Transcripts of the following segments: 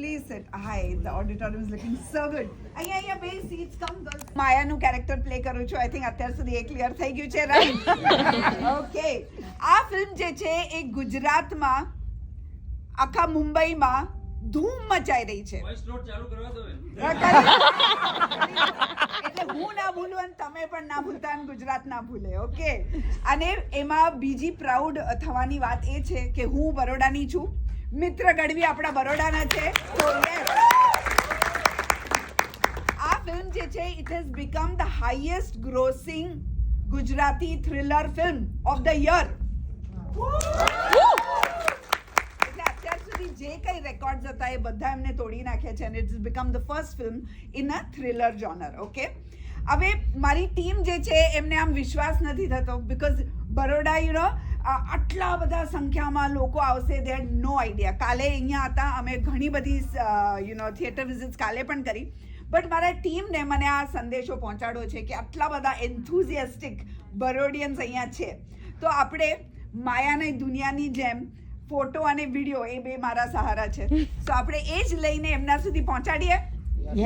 Please sit. Hi, the auditorium is looking so good. અહીંયા બે seats come girls. માયાનું character play કરું છું. I think અત્યાર સુધી એ ક્લિયર થઈ ગયું છે, રાઈટ? ઓકે. આ ફિલ્મ જે છે એ ગુજરાતમાં આખા મુંબઈમાં ધૂમ મચાઈ રહી છે. વોઇસ નોટ ચાલુ કરવા દો. એટલે હું ના ભૂલું અને તમે પણ ના ભૂલતા અને ગુજરાત ના ભૂલે. ઓકે. અને એમાં બીજી પ્રાઉડ થવાની વાત એ છે કે હું બરોડાની છું. મિત્ર ગઢવી આપણા બરોડાના છે. તો યસ, આ ફિલ્મ જે છે it has become the highest grossing Gujarati thriller film of the year. એટલે અત્યાર સુધી જે કઈ રેકોર્ડ્સ હતા એ બધા એમને તોડી નાખ્યા છે અને it is become the first film in a thriller genre. Okay. હવે મારી ટીમ જે છે એમને આમ વિશ્વાસ નથી થતો બીકોઝ બરોડા આટલા બધા સંખ્યામાં લોકો આવશે. દે હેડ નો આઈડિયા. કાલે અહીંયા હતા, અમે ઘણી બધી થિયેટર વિઝિટ્સ કાલે પણ કરી. બટ મારા ટીમને મને આ સંદેશો પહોંચાડ્યો છે કે આટલા બધા એન્થુઝિયાસ્ટિક બરોડિયન્સ અહીંયા છે. તો આપણે માયાની દુનિયાની જેમ ફોટો અને વિડીયો એ બે મારા સહારા છે. તો આપણે એ જ લઈને એમના સુધી પહોંચાડીએ.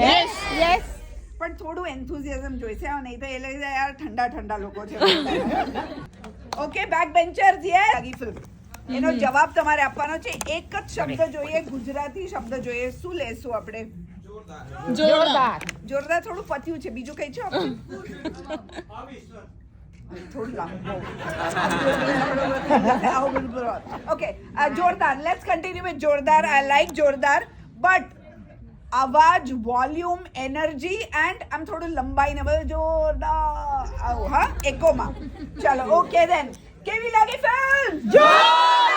Yes yes. પણ થોડું એન્થુઝિયાઝમ જોઈશે, નહીં તો એ લઈને યાર ઠંડા ઠંડા લોકો છે. Okay, back benchers. Yes, film એનો જવાબ તમારે આપવાનો છે. એક જ શબ્દ જોઈએ, ગુજરાતી શબ્દ જોઈએ. શું લેશું આપણે? જોરદાર. જોરદાર થોડું પત્યું છે. બીજું કઈ છે આપણે? થોડું લાંબુ. ઓકે, જોરદાર. લેટ્સ કન્ટિન્યુ વિથ જોરદાર. આઈ લાઈક જોરદાર. બટ અવાજ, વોલ્યુમ, એનર્જી એન્ડ આમ થોડું લંબાઈને બધું જોરદાર આવું. હા, એકોમાં. ચાલો, ઓકે દેન. કેવી લાગી ફિલ્મ? જોરદાર.